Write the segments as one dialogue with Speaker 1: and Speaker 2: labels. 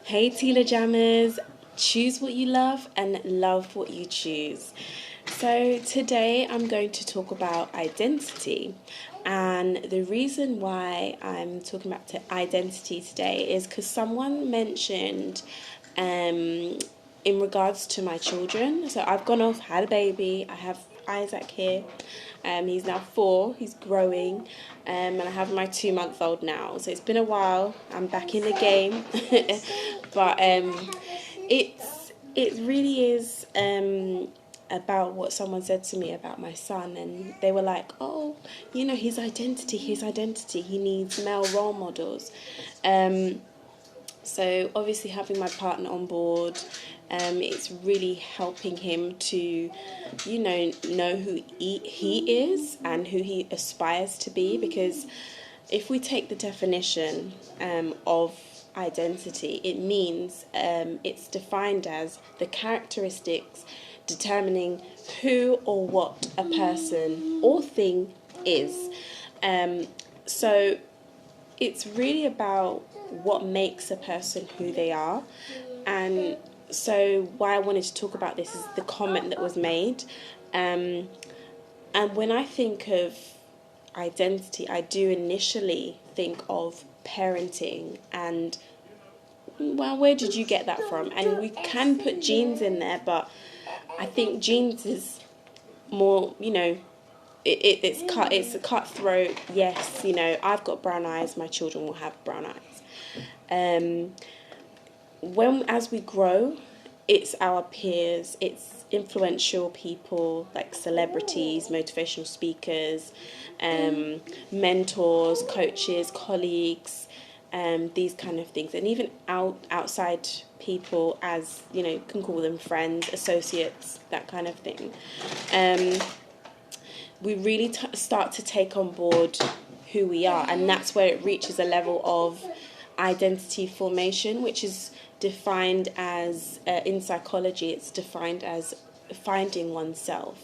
Speaker 1: Hey Teela Jammers, choose what you love and love what you choose. So today I'm going to talk about identity. And the reason why I'm talking about identity today is because someone mentioned in regards to my children. So I've gone off, had a baby. I have Isaac here. He's now 4. He's growing, and I have my 2-month-old now. So it's been a while. I'm back in the game, but it really is about what someone said to me about my son, and they were like, "Oh, his identity. He needs male role models." So obviously having my partner on board, it's really helping him to, know who he is and who he aspires to be. Because if we take the definition of identity, it means it's defined as the characteristics determining who or what a person or thing is. So it's really about what makes a person who they are. And so why I wanted to talk about this is the comment that was made. And when I think of identity, I do initially think of parenting and, well, where did you get that from? And we can put genes in there, but I think genes is more, it's a cutthroat. Yes, I've got brown eyes, my children will have brown eyes. As we grow, it's our peers, it's influential people like celebrities, motivational speakers, mentors, coaches, colleagues, these kind of things, and even outside people, as can call them friends, associates, that kind of thing. We really start to take on board who we are, and that's where it reaches a level of identity formation, which is defined as, in psychology, it's defined as finding oneself.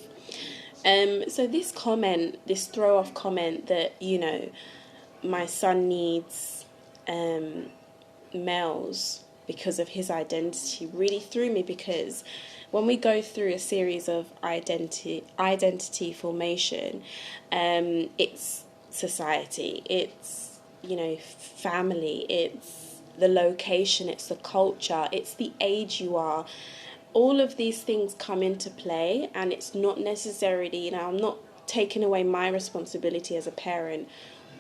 Speaker 1: So this throw-off comment that, my son needs males because of his identity really threw me, because when we go through a series of identity formation, it's society, it's family, it's the location, it's the culture, it's the age you are. All of these things come into play, and it's not necessarily, I'm not taking away my responsibility as a parent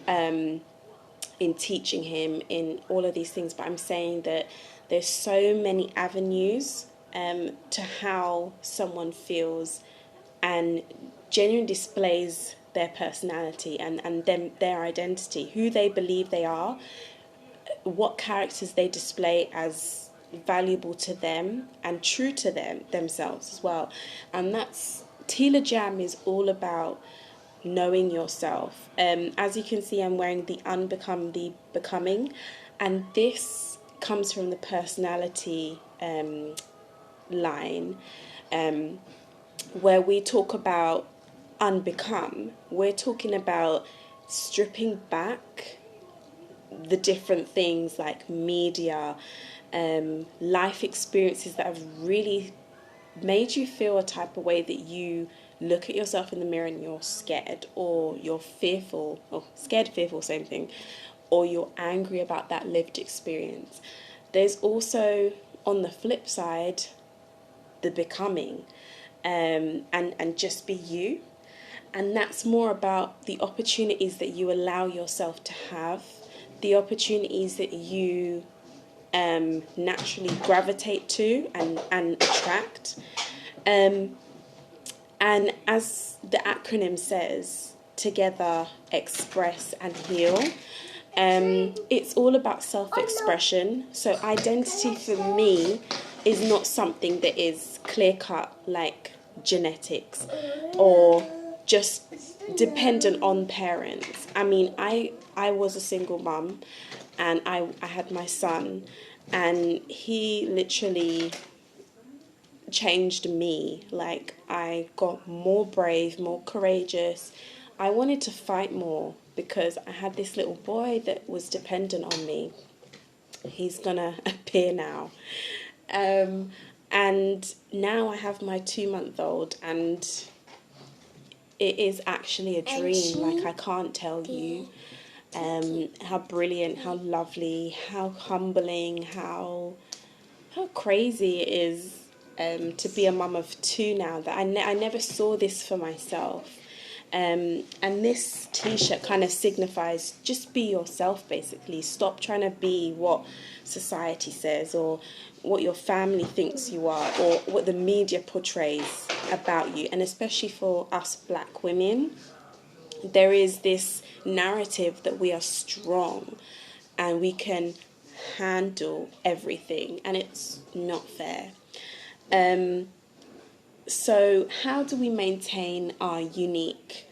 Speaker 1: in teaching him in all of these things, but I'm saying that there's so many avenues to how someone feels and genuinely displays their personality and their identity, who they believe they are, what characters they display as valuable to them and true to themselves as well. And that's Teela Jam is all about knowing yourself. As you can see, I'm wearing the Unbecome the Becoming, and this comes from the personality line, where we talk about unbecome. We're talking about stripping back the different things like media, life experiences that have really made you feel a type of way that you look at yourself in the mirror and you're scared, or you're fearful, or scared, fearful, same thing, or you're angry about that lived experience. There's also, on the flip side, the becoming, and just be you. And that's more about the opportunities that you allow yourself to have, the opportunities that you naturally gravitate to and attract. And as the acronym says, together, express and heal. It's all about self-expression. So identity for me is not something that is clear-cut like genetics or just dependent on parents. I mean, I was a single mum, and I had my son, and he literally changed me. Like, I got more brave, more courageous. I wanted to fight more because I had this little boy that was dependent on me. he's gonna appear now. And now I have my 2-month-old, and it is actually a dream. Like, I can't tell you how brilliant, how lovely, how humbling, how crazy it is to be a mum of 2 now, that I never saw this for myself. And this t-shirt kind of signifies just be yourself, basically. Stop trying to be what society says or what your family thinks you are or what the media portrays about you. And especially for us black women, there is this narrative that we are strong and we can handle everything, and it's not fair. So how do we maintain our unique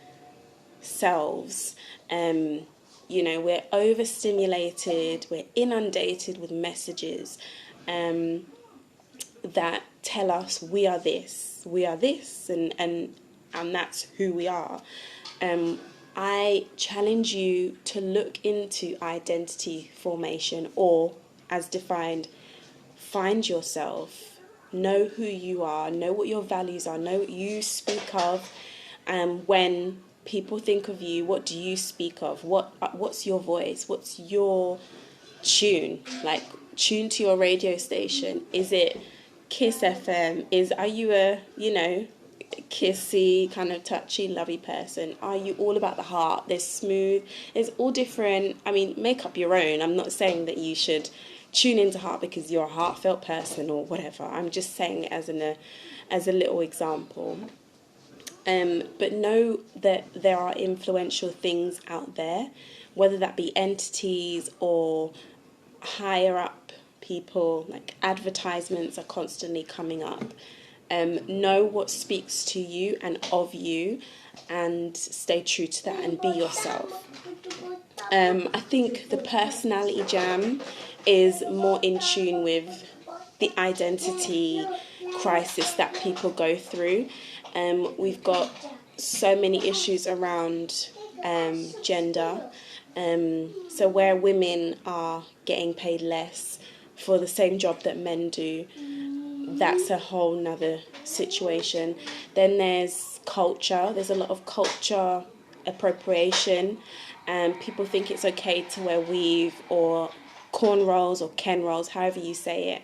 Speaker 1: selves? We're overstimulated, we're inundated with messages that tell us we are this, and that's who we are. I challenge you to look into identity formation, or, as defined, find yourself, know who you are, know what your values are, know what you speak of. When people think of you, what do you speak of? What's your voice? What's your tune? Like, tune to your radio station. Is it Kiss FM? Are you a, kissy, kind of touchy, lovey person? Are you all about the heart? There's smooth, there's all different. I mean, make up your own. I'm not saying that you should tune into heart because you're a heartfelt person or whatever. I'm just saying it as a little example. But know that there are influential things out there, whether that be entities or higher up people. Like, advertisements are constantly coming up. Know what speaks to you and of you, and stay true to that and be yourself. I think the personality jam is more in tune with the identity crisis that people go through. We've got so many issues around gender. So where women are getting paid less for the same job that men do, that's a whole nother situation. Then there's culture. There's a lot of culture appropriation. People think it's okay to wear weave or cornrows or Ken rolls, however you say it.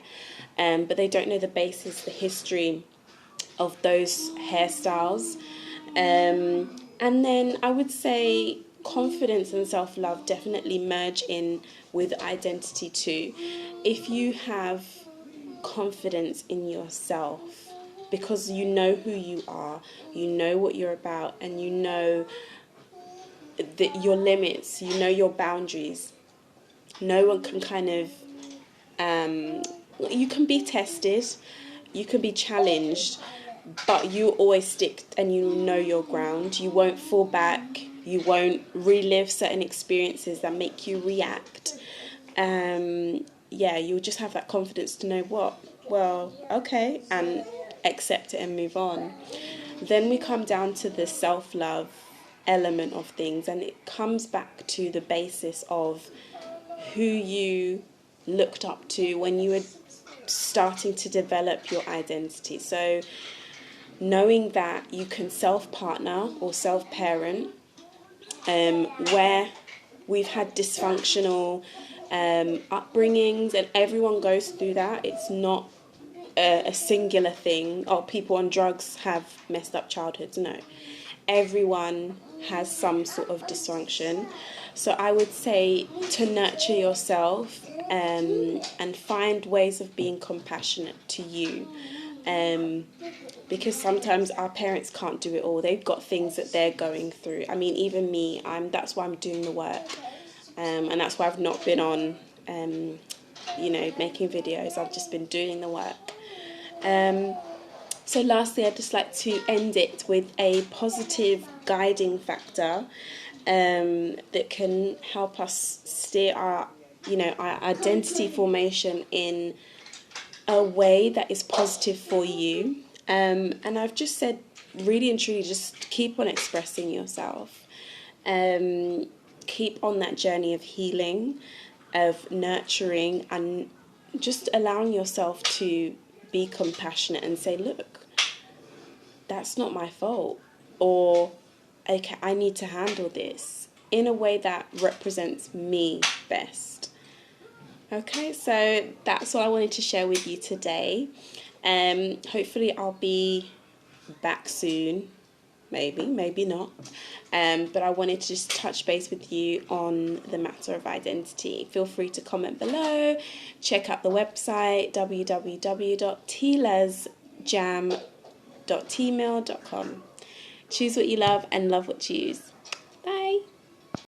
Speaker 1: But they don't know the basis, the history of those hairstyles. And then I would say confidence and self-love definitely merge in with identity too. If you have confidence in yourself, because you know who you are, you know what you're about, and you know that your limits, you know your boundaries. No one can kind of you can be tested, you can be challenged, but you always stick and you know your ground. You won't fall back, you won't relive certain experiences that make you react. You'll just have that confidence to know okay, and accept it and move on. Then we come down to the self-love element of things, and it comes back to the basis of who you looked up to when you were starting to develop your identity. So knowing that you can self-partner or self-parent, where we've had dysfunctional upbringings, and everyone goes through that. It's not a singular thing. People on drugs have messed up childhoods. No, everyone has some sort of dysfunction. So I would say to nurture yourself and find ways of being compassionate to you, because sometimes our parents can't do it all. They've got things that they're going through. I mean, even me, that's why I'm doing the work, and that's why I've not been on making videos. I've just been doing the work. So lastly, I'd just like to end it with a positive guiding factor that can help us steer our identity formation in a way that is positive for you. And I've just said, really and truly, just keep on expressing yourself. Keep on that journey of healing. of nurturing and just allowing yourself to be compassionate and say, look, that's not my fault, or okay, I need to handle this in a way that represents me best. Okay, so that's what I wanted to share with you today. Hopefully I'll be back soon, maybe not. But I wanted to just touch base with you on the matter of identity. Feel free to comment below. Check out the website, www.teelasjam.tmail.com. Choose what you love and love what you choose.